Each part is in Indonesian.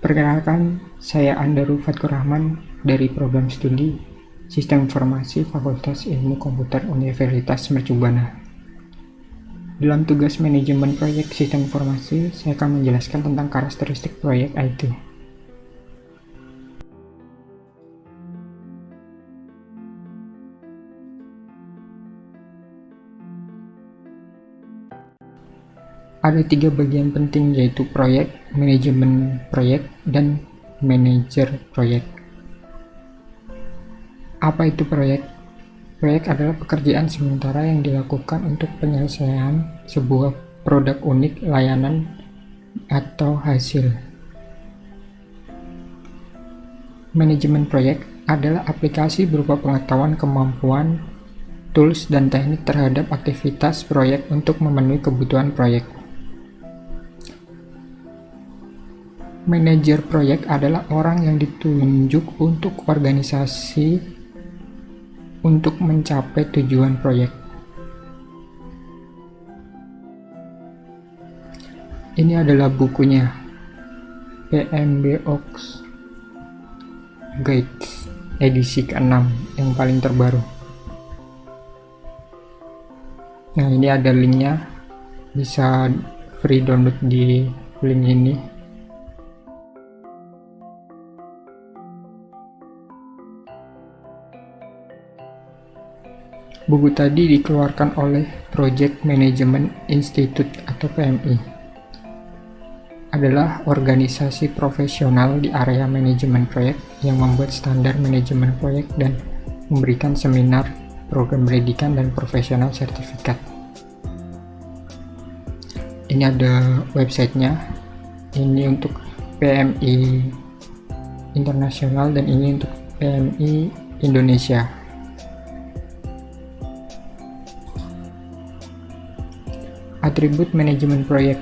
Perkenalkan, saya Andaru Fatkur Rahman dari Program Studi Sistem Informasi Fakultas Ilmu Komputer Universitas Mercu Buana. Dalam tugas manajemen proyek sistem informasi, saya akan menjelaskan tentang karakteristik proyek IT. Ada 3 bagian penting, yaitu proyek, manajemen proyek, dan manajer proyek. Apa itu proyek? Proyek adalah pekerjaan sementara yang dilakukan untuk penyelesaian sebuah produk unik, layanan, atau hasil. Manajemen proyek adalah aplikasi berupa pengetahuan, kemampuan, tools, dan teknik terhadap aktivitas proyek untuk memenuhi kebutuhan proyek. Manajer proyek adalah orang yang ditunjuk untuk organisasi untuk mencapai tujuan proyek. Ini adalah bukunya, PMBOK Guide edisi ke-6 yang paling terbaru. Nah, ini ada linknya, bisa free download di link ini. Buku tadi dikeluarkan oleh Project Management Institute atau PMI. Adalah organisasi profesional di area manajemen proyek yang membuat standar manajemen proyek dan memberikan seminar, program pendidikan, dan profesional sertifikat. Ini ada websitenya. Ini untuk PMI internasional dan ini untuk PMI Indonesia. Atribut manajemen proyek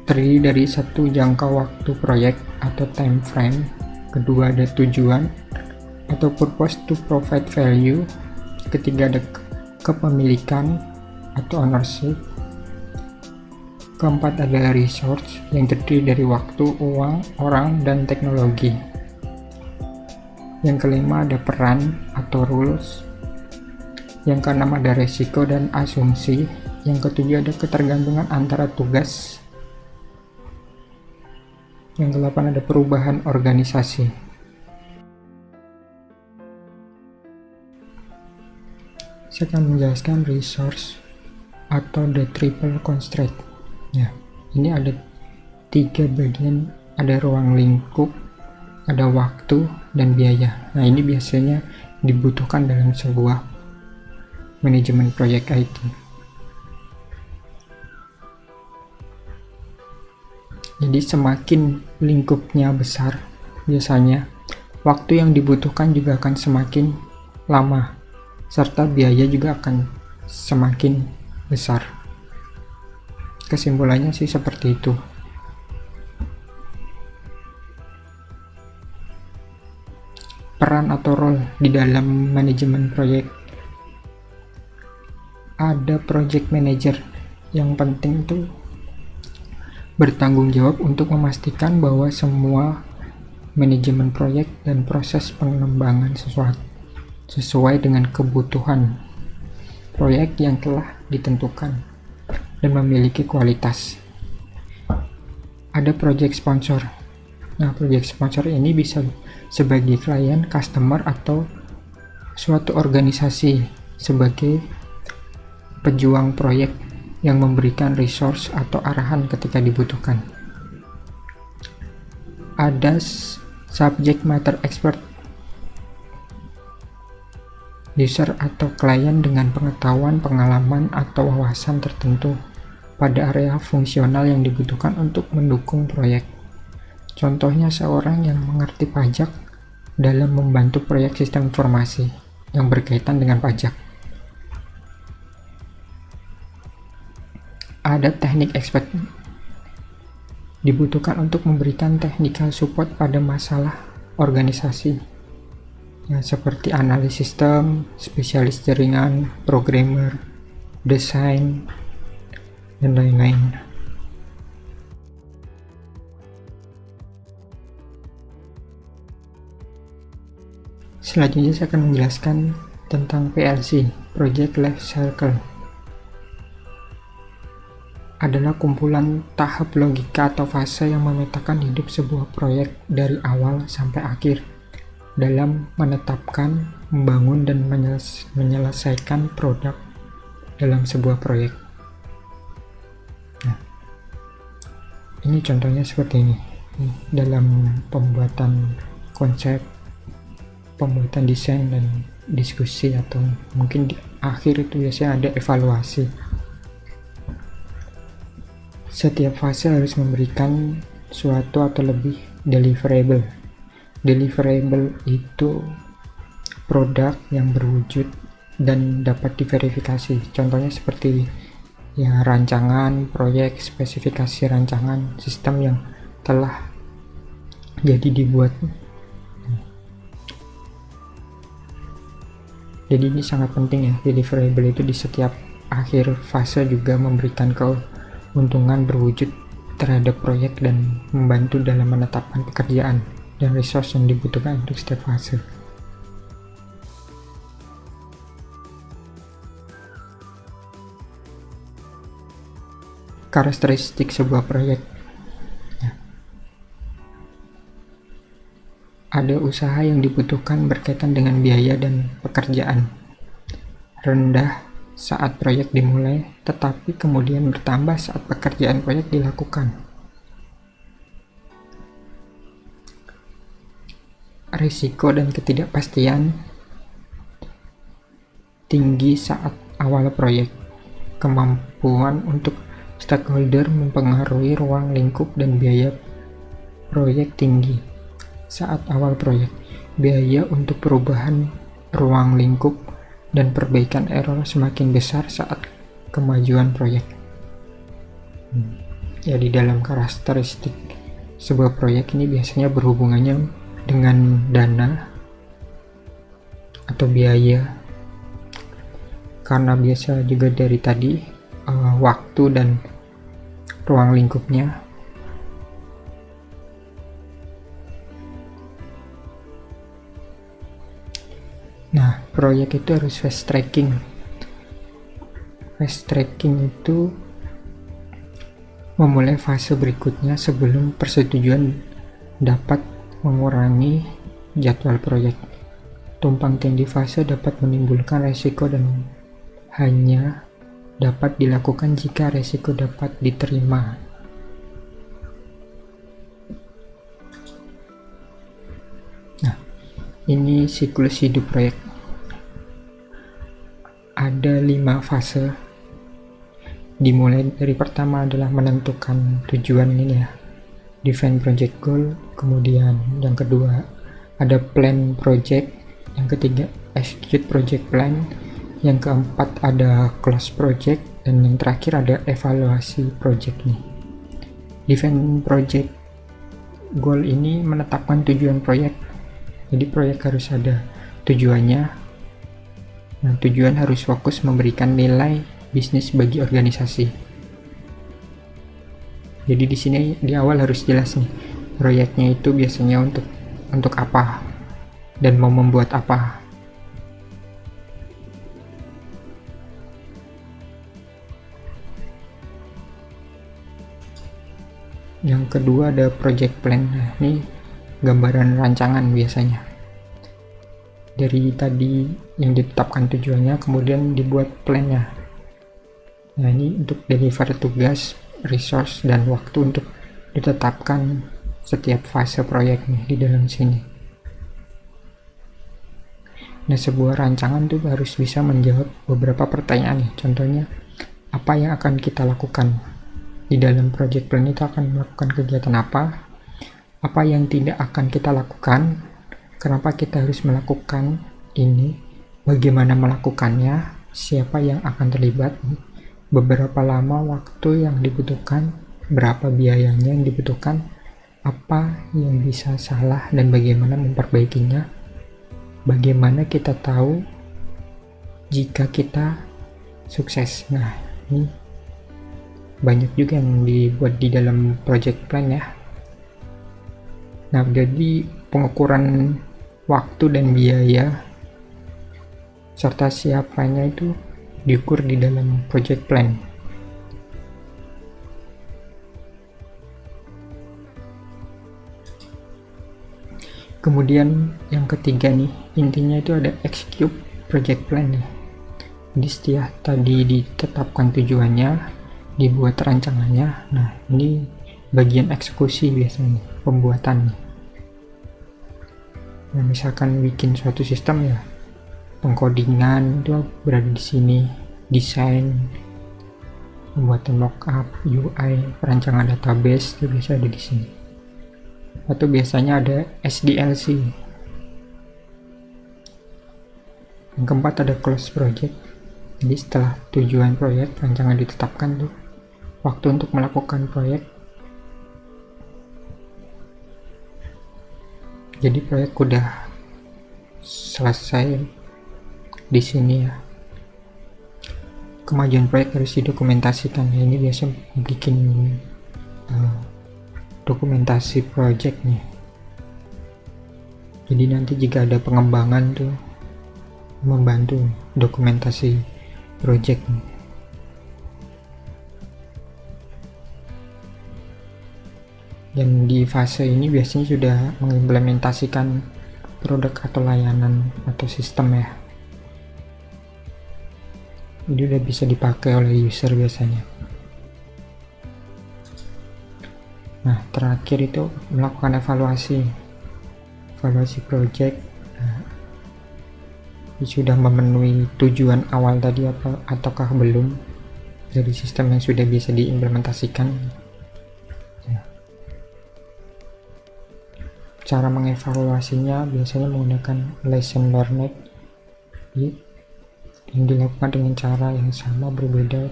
terdiri dari 1, jangka waktu proyek atau time frame, kedua ada tujuan atau purpose to provide value, ketiga ada kepemilikan atau ownership, keempat ada resource yang terdiri dari waktu, uang, orang, dan teknologi, yang kelima ada peran atau rules, yang keenam ada resiko dan asumsi, yang ketujuh ada ketergantungan antara tugas, yang kedelapan ada perubahan organisasi. Saya akan menjelaskan resource atau the triple constraint. Ya, ini ada 3 bagian, ada ruang lingkup, ada waktu, dan biaya. Nah, ini biasanya dibutuhkan dalam sebuah manajemen proyek IT. Jadi semakin lingkupnya besar, biasanya waktu yang dibutuhkan juga akan semakin lama, serta biaya juga akan semakin besar. Kesimpulannya sih seperti itu. Peran atau role di dalam manajemen proyek. Ada project manager yang penting tuh bertanggung jawab untuk memastikan bahwa semua manajemen proyek dan proses pengembangan sesuai dengan kebutuhan proyek yang telah ditentukan dan memiliki kualitas. Ada project sponsor. Nah, project sponsor ini bisa sebagai klien, customer, atau suatu organisasi sebagai pejuang proyek yang memberikan resource atau arahan ketika dibutuhkan. Ada subject matter expert, user atau klien dengan pengetahuan, pengalaman, atau wawasan tertentu pada area fungsional yang dibutuhkan untuk mendukung proyek. Contohnya seorang yang mengerti pajak dalam membantu proyek sistem informasi yang berkaitan dengan pajak. Ada teknik expert, dibutuhkan untuk memberikan technical support pada masalah organisasi, ya, seperti analis sistem, spesialis jaringan, programmer, desain, dan lain-lain. Selanjutnya saya akan menjelaskan tentang PLC, Project Life Cycle. Adalah kumpulan tahap logika atau fase yang memetakan hidup sebuah proyek dari awal sampai akhir dalam menetapkan, membangun, dan menyelesaikan produk dalam sebuah proyek. Nah, ini contohnya seperti ini. Dalam pembuatan konsep, pembuatan desain, dan diskusi, atau mungkin di akhir itu biasanya ada evaluasi. Setiap fase harus memberikan suatu atau lebih deliverable. Deliverable itu produk yang berwujud dan dapat diverifikasi. Contohnya seperti ya rancangan, proyek, spesifikasi rancangan, sistem yang telah jadi dibuat. Jadi ini sangat penting ya, deliverable itu di setiap akhir fase juga memberikan keuntungan berwujud terhadap proyek dan membantu dalam menetapkan pekerjaan dan resource yang dibutuhkan untuk setiap fase. Karakteristik sebuah proyek. Ada usaha yang dibutuhkan berkaitan dengan biaya dan pekerjaan. Rendah saat proyek dimulai, tetapi kemudian bertambah saat pekerjaan proyek dilakukan. Risiko dan ketidakpastian tinggi saat awal proyek. Kemampuan untuk stakeholder mempengaruhi ruang lingkup dan biaya proyek tinggi saat awal proyek. Biaya untuk perubahan ruang lingkup dan perbaikan error semakin besar saat kemajuan proyek. Ya, di dalam karakteristik sebuah proyek ini biasanya berhubungannya dengan dana atau biaya, karena biasa juga dari tadi waktu dan ruang lingkupnya. Nah, proyek itu harus fast tracking. Fast tracking itu memulai fase berikutnya sebelum persetujuan dapat mengurangi jadwal proyek. Tumpang tindih fase dapat menimbulkan resiko dan hanya dapat dilakukan jika resiko dapat diterima. Nah, ini siklus hidup proyek. Ada 5 fase. Dimulai dari pertama adalah menentukan tujuan ini ya, define project goal. Kemudian yang kedua ada plan project, yang ketiga execute project plan, yang keempat ada close project, dan yang terakhir ada evaluasi project nih. Define project goal ini menetapkan tujuan proyek. Jadi proyek harus ada tujuannya. Nah, tujuan harus fokus memberikan nilai bisnis bagi organisasi. Jadi di sini di awal harus jelas nih, proyeknya itu biasanya untuk apa dan mau membuat apa. Yang kedua ada project plan. Nah, ini gambaran rancangan biasanya. Dari tadi yang ditetapkan tujuannya, kemudian dibuat plannya. Nah, ini untuk deliver tugas, resource, dan waktu untuk ditetapkan setiap fase proyek nih di dalam sini. Nah, sebuah rancangan tuh harus bisa menjawab beberapa pertanyaan nih. Contohnya, apa yang akan kita lakukan? Di dalam project plan itu akan melakukan kegiatan apa? Apa yang tidak akan kita lakukan? Kenapa kita harus melakukan ini? Bagaimana melakukannya? Siapa yang akan terlibat? Beberapa lama waktu yang dibutuhkan? Berapa biayanya yang dibutuhkan? Apa yang bisa salah dan bagaimana memperbaikinya? Bagaimana kita tahu jika kita sukses? Nah, ini banyak juga yang dibuat di dalam project plan ya. Nah, jadi pengukuran waktu dan biaya serta siapanya itu diukur di dalam project plan. Kemudian yang ketiga nih, intinya itu ada execute project plan nih. Jadi setelah tadi ditetapkan tujuannya, dibuat rancangannya, nah ini bagian eksekusi biasanya, pembuatan. Nah, misalkan bikin suatu sistem ya, pengkodingan itu berada di sini, desain, pembuatan mockup, UI, perancangan database itu biasa ada di sini. Atau biasanya ada SDLC. Yang keempat ada close project. Jadi setelah tujuan proyek, rancangan ditetapkan tuh, waktu untuk melakukan proyek. Jadi proyek udah selesai di sini ya. Kemajuan proyek harus didokumentasikan. Ya, ini biasa bikin dokumentasi project nih. Jadi nanti jika ada pengembangan tuh membantu dokumentasi project. Dan di fase ini biasanya sudah mengimplementasikan produk atau layanan atau sistem ya. Jadi udah bisa dipakai oleh user biasanya. Nah, terakhir itu melakukan evaluasi project. Sudah memenuhi tujuan awal tadi apa ataukah belum dari sistem yang sudah bisa diimplementasikan. Cara mengevaluasinya biasanya menggunakan lesson learned yang dilakukan dengan cara yang sama berbeda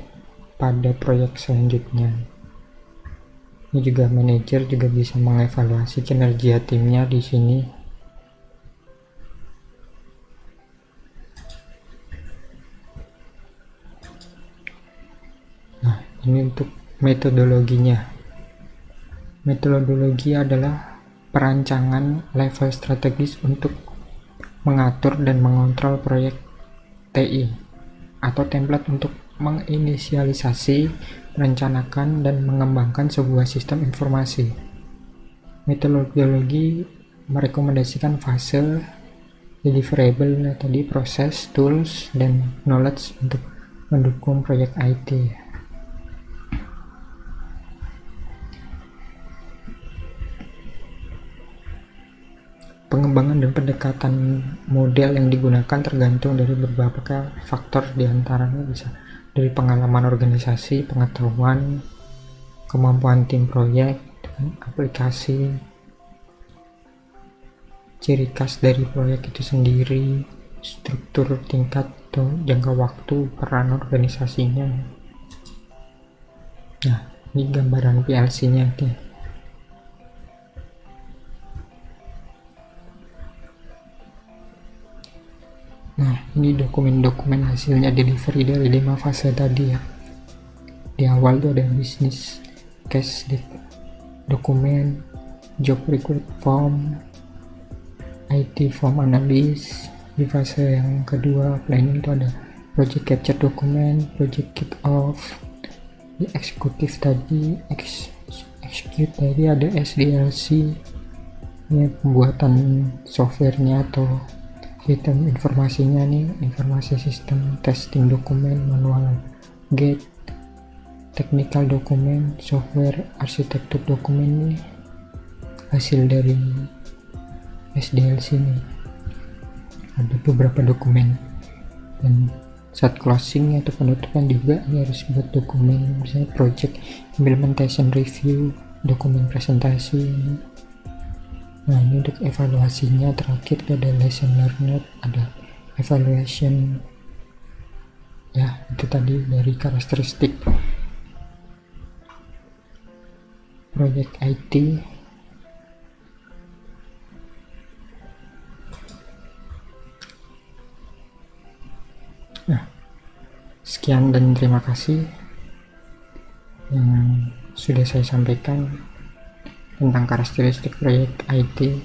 pada proyek selanjutnya. Ini juga manajer juga bisa mengevaluasi kinerja timnya di sini. Ini untuk metodologinya. Metodologi adalah perancangan level strategis untuk mengatur dan mengontrol proyek TI atau template untuk menginisialisasi, merencanakan, dan mengembangkan sebuah sistem informasi. Metodologi merekomendasikan fase, deliverable tadi, proses, tools, dan knowledge untuk mendukung proyek IT. Pengembangan dan pendekatan model yang digunakan tergantung dari beberapa faktor, diantaranya bisa dari pengalaman organisasi, pengetahuan, kemampuan tim proyek, aplikasi, ciri khas dari proyek itu sendiri, struktur tingkat atau jangka waktu, peran organisasinya. Nah, ini gambaran PLC-nya nih. Nah, ini dokumen-dokumen hasilnya delivery dari 5 fase tadi ya. Di awal tuh ada business case dokumen, job request form, IT form analysis. Di fase yang kedua planning itu ada project capture dokumen, project kick off. Di eksekutif tadi, execute tadi ada SDLC. Ini pembuatan softwarenya atau sistem informasinya nih, informasi sistem, testing dokumen, manual gate, technical dokumen, software, arsitektur dokumen nih, hasil dari SDLC nih. Ada beberapa dokumen, dan saat closing atau penutupan juga ini harus buat dokumen, misalnya project implementation review, dokumen presentasi. Nah, ini untuk evaluasinya. Terakhir ada lesson learned, ada evaluation ya. Itu tadi dari karakteristik proyek IT. Nah, sekian dan terima kasih yang sudah saya sampaikan tentang karakteristik proyek IT.